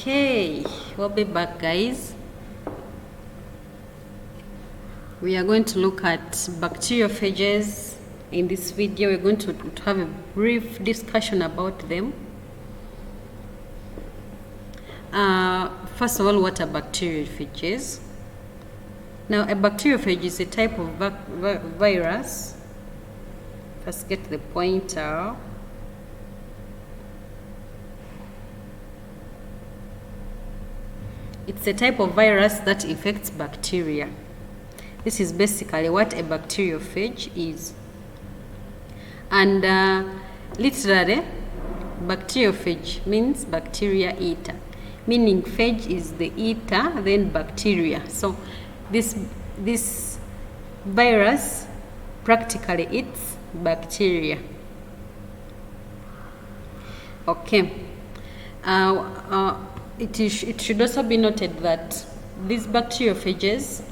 Okay, we'll be back, guys. We are going to look at bacteriophages. In this video, we're going to have a brief discussion about them. First of all, what are bacteriophages? Now, a bacteriophage is a type of virus. Let's get the pointer. It's a type of virus that infects bacteria. This is basically what a bacteriophage is. And literally, bacteriophage means bacteria eater. Meaning phage is the eater, then bacteria. So this virus practically eats bacteria. Okay. It should also be noted that these bacteriophages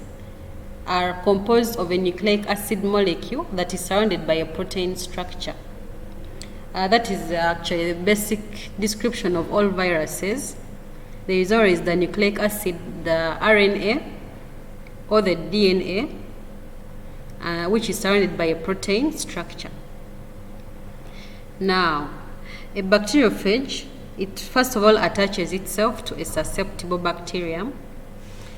are composed of a nucleic acid molecule that is surrounded by a protein structure. That is actually the basic description of all viruses. There is always the nucleic acid, the RNA, or the DNA, which is surrounded by a protein structure. Now, a bacteriophage, it first of all attaches itself to a susceptible bacterium.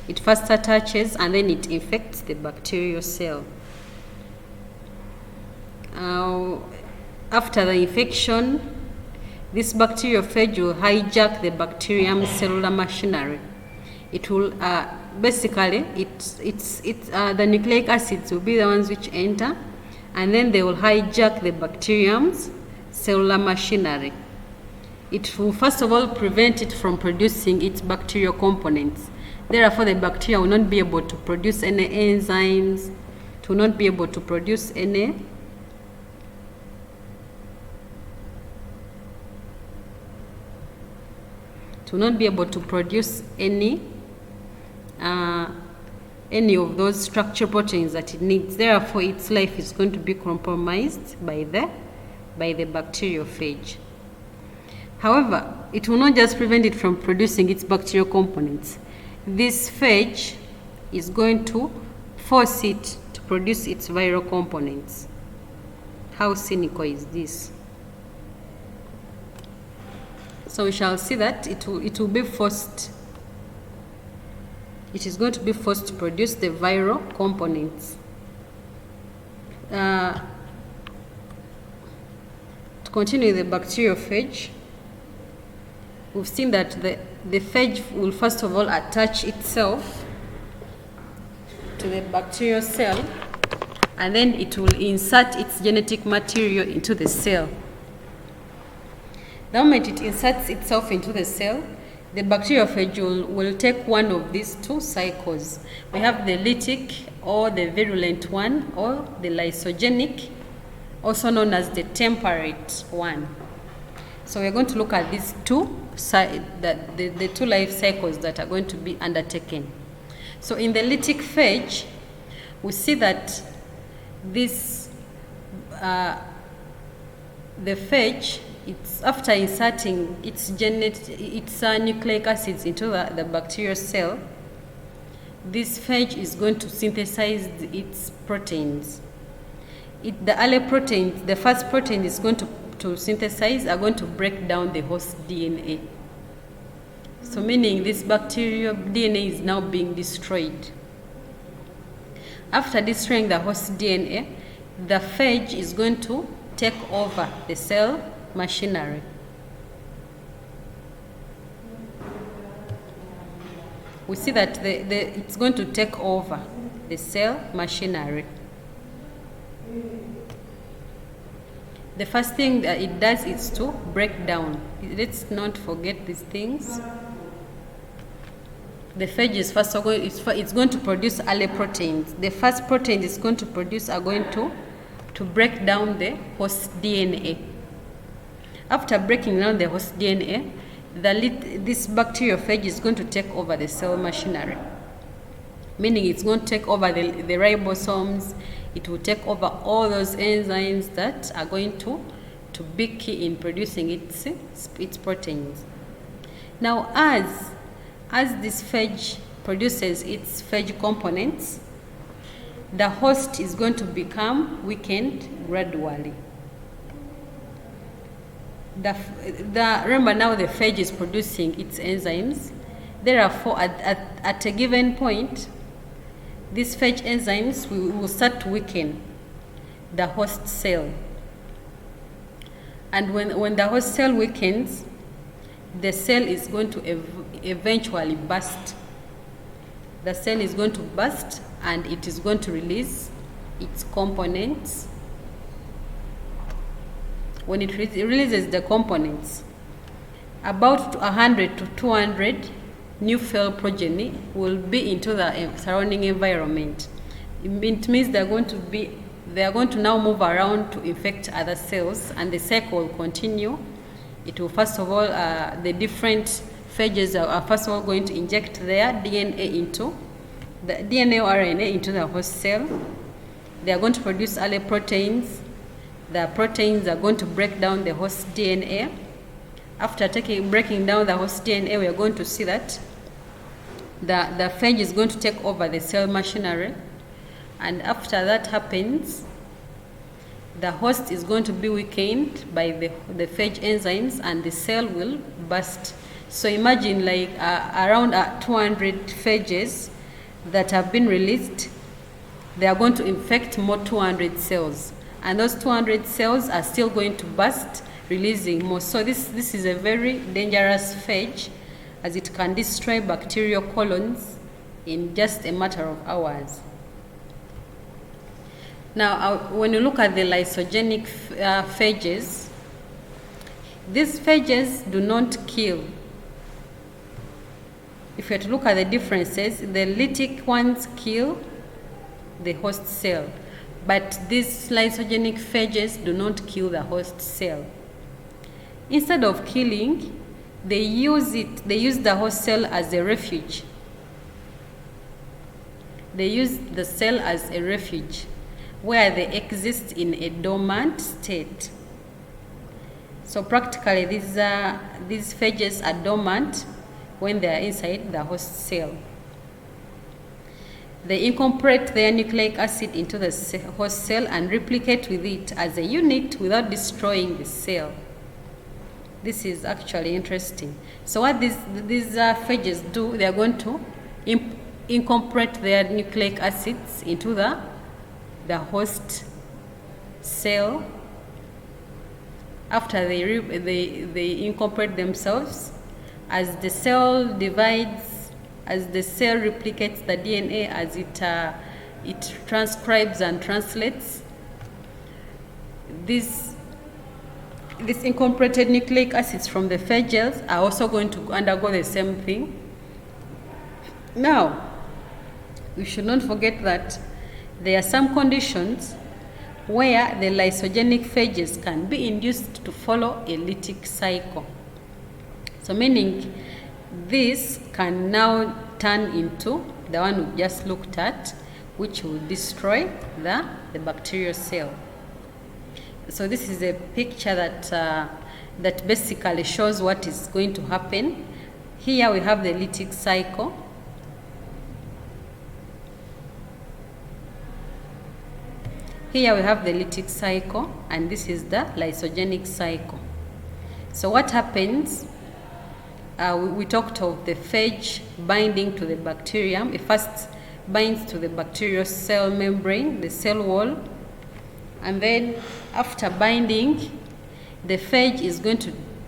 It first attaches and then it infects the bacterial cell. After the infection, this bacteriophage will hijack the bacterium's cellular machinery. It will basically, the nucleic acids will be the ones which enter, and then they will hijack the bacterium's cellular machinery. It will first of all prevent it from producing its bacterial components. Therefore, the bacteria will not be able to produce any enzymes, it will not be able to produce any of those structure proteins that it needs. Therefore, its life is going to be compromised by the bacteriophage. However, it will not just prevent it from producing its bacterial components. This phage is going to force it to produce its viral components. How cynical is this? So we shall see that it will be forced. It is going to be forced to produce the viral components. To continue the bacteriophage, we've seen that the phage will first of all attach itself to the bacterial cell, and then it will insert its genetic material into the cell. The moment it inserts itself into the cell, the bacteriophage will take one of these two cycles. We have the lytic or the virulent one, or the lysogenic, also known as the temperate one. So we're going to look at these two the two life cycles that are going to be undertaken. So in the lytic phage, we see that this the phage, it's after inserting its nucleic acids into the bacterial cell, this phage is going to synthesize its proteins. The early proteins, the first protein is going to synthesize, are going to break down the host DNA. So meaning this bacterial DNA is now being destroyed. After destroying the host DNA, the phage is going to take over the cell machinery. We see that it's going to take over the cell machinery. The first thing that it does is to break down. Let's not forget these things. The phage is first of all, it's going to produce early proteins. The first protein it's going to produce are going to break down the host DNA. After breaking down the host DNA, this bacteriophage is going to take over the cell machinery. Meaning it's going to take over the ribosomes. It will take over all those enzymes that are going to be key in producing its proteins. Now, as this phage produces its phage components, the host is going to become weakened gradually. Remember now the phage is producing its enzymes. Therefore, at a given point, these phage enzymes will start to weaken the host cell. And when the host cell weakens, the cell is going to eventually burst. The cell is going to burst and it is going to release its components. When it releases the components, about 100 to 200 new cell progeny will be into the surrounding environment. It means they are going to now move around to infect other cells, and the cycle will continue. It will first of all, the different phages are first of all going to inject their DNA into the DNA or RNA into the host cell. They are going to produce early proteins. The proteins are going to break down the host DNA. After breaking down the host DNA, we are going to see that the phage is going to take over the cell machinery. And after that happens, the host is going to be weakened by the phage enzymes and the cell will burst. So imagine like around 200 phages that have been released, they are going to infect more 200 cells. And those 200 cells are still going to burst, releasing more. So this is a very dangerous phage, as it can destroy bacterial colonies in just a matter of hours. Now, when you look at the lysogenic phages, these phages do not kill. If you were to look at the differences, the lytic ones kill the host cell, but these lysogenic phages do not kill the host cell. Instead of killing, they use the host cell as a refuge. They use the cell as a refuge where they exist in a dormant state. So practically these phages are dormant when they are inside the host cell. They incorporate their nucleic acid into the host cell and replicate with it as a unit without destroying the cell. This is actually interesting. So what these phages do, they are going to incorporate their nucleic acids into the host cell. After they incorporate themselves, as the cell divides, as the cell replicates the DNA, as it transcribes and translates, these incorporated nucleic acids from the phages are also going to undergo the same thing. Now, we should not forget that there are some conditions where the lysogenic phages can be induced to follow a lytic cycle. So meaning this can now turn into the one we just looked at, which will destroy the bacterial cell. So this is a picture that basically shows what is going to happen. Here we have the lytic cycle. Here we have the lytic cycle, and this is the lysogenic cycle. So what happens? We talked of the phage binding to the bacterium. It first binds to the bacterial cell membrane, the cell wall, and then after binding, the phage is going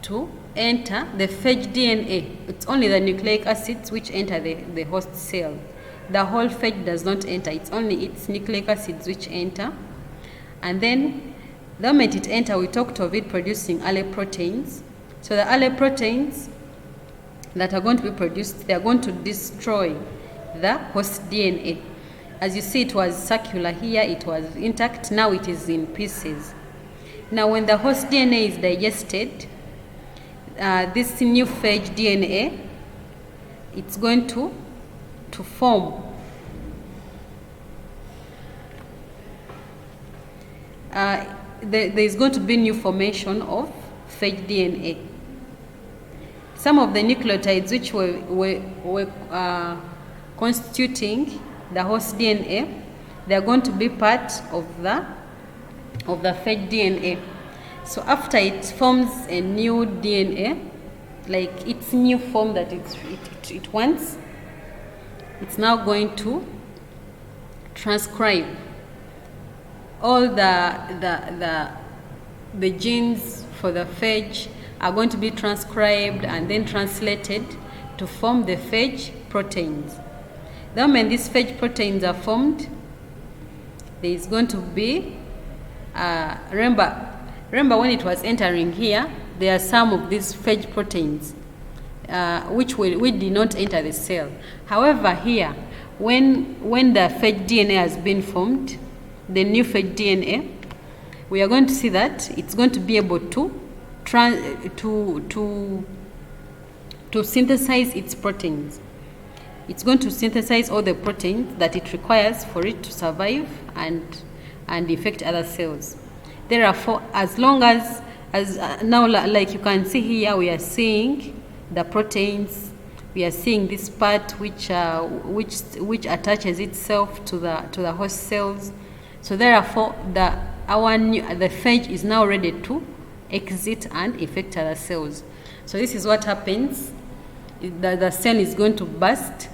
to enter the phage DNA. It's only the nucleic acids which enter the host cell. The whole phage does not enter. It's only its nucleic acids which enter. And then the moment it enters, we talked of it producing early proteins. So the early proteins that are going to be produced, they are going to destroy the host DNA. As you see, it was circular here, it was intact, now it is in pieces. Now when the host DNA is digested, this new phage DNA, it's going to form there is going to be new formation of phage DNA. some of the nucleotides which were constituting the host DNA, they are going to be part of the phage DNA. So after it forms a new DNA, like its new form that it wants, it's now going to transcribe all the genes for the phage are going to be transcribed and then translated to form the phage proteins. The moment these phage proteins are formed, there is going to be remember when it was entering here, there are some of these phage proteins which did not enter the cell. However, here, when the phage DNA has been formed, the new phage DNA, we are going to see that it's going to be able to synthesize its proteins. It's going to synthesize all the proteins that it requires for it to survive and infect other cells. Therefore, as long as now, like you can see here, we are seeing the proteins. We are seeing this part which attaches itself to the host cells. So therefore, the phage is now ready to exit and infect other cells. So this is what happens. The cell is going to burst.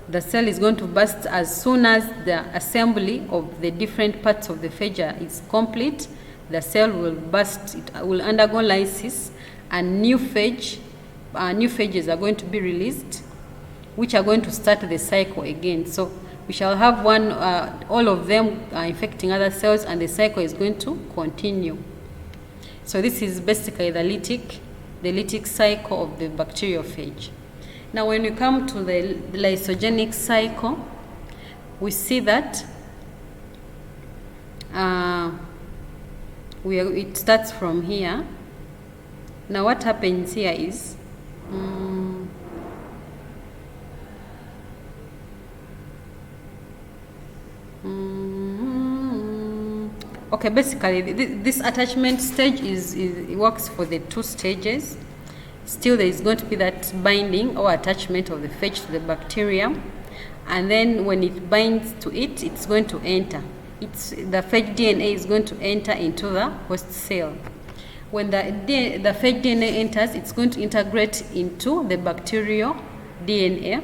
The cell is going to burst as soon as the assembly of the different parts of the phage is complete. The cell will burst. It will undergo lysis, and new phages are going to be released, which are going to start the cycle again. So we shall have all of them infecting other cells, and the cycle is going to continue. So this is basically the lytic cycle of the bacteriophage. Now, when we come to the lysogenic cycle, we see that it starts from here. Now, what happens here is okay, basically this attachment stage it works for the two stages. Still, there is going to be that binding or attachment of the phage to the bacterium, and then when it binds to it, it's going to enter. The phage DNA is going to enter into the host cell. When the phage DNA enters, it's going to integrate into the bacterial DNA,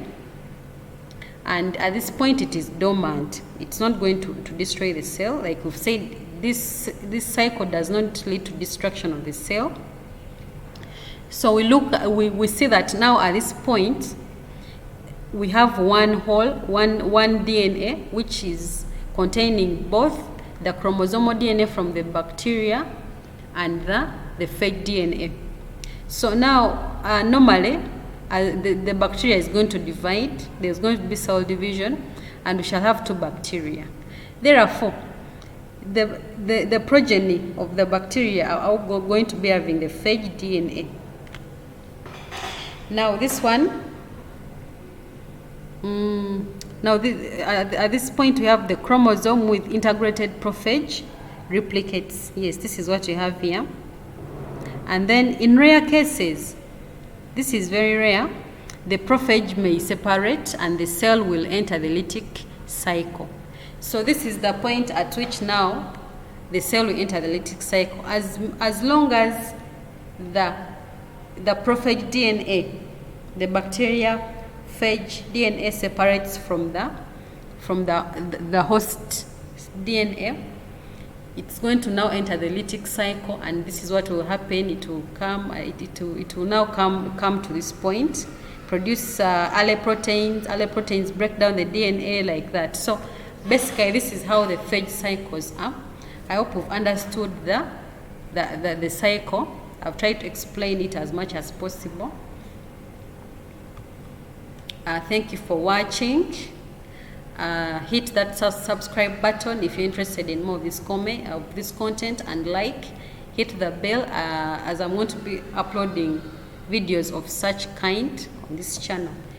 and at this point it is dormant. It's not going to destroy the cell. Like we've said, this cycle does not lead to destruction of the cell. So we see that now at this point we have one DNA which is containing both the chromosomal DNA from the bacteria and the phage DNA. So now normally the bacteria is going to divide. There's going to be cell division, and we shall have two bacteria. Therefore, the progeny of the bacteria are going to be having the phage DNA. Now this one, at this point we have the chromosome with integrated prophage replicates. Yes, this is what we have here. And then in rare cases, this is very rare, the prophage may separate and the cell will enter the lytic cycle. So this is the point at which now the cell will enter the lytic cycle. As long as the prophage DNA, the bacteriophage DNA separates from the host DNA, it's going to now enter the lytic cycle, and this is what will happen. It will now come to this point, produce early proteins. Early proteins break down the DNA like that. So basically, this is how the phage cycles are. I hope you've understood the cycle. I've tried to explain it as much as possible. Thank you for watching. Hit that subscribe button if you're interested in more of this content, and hit the bell as I'm going to be uploading videos of such kind on this channel.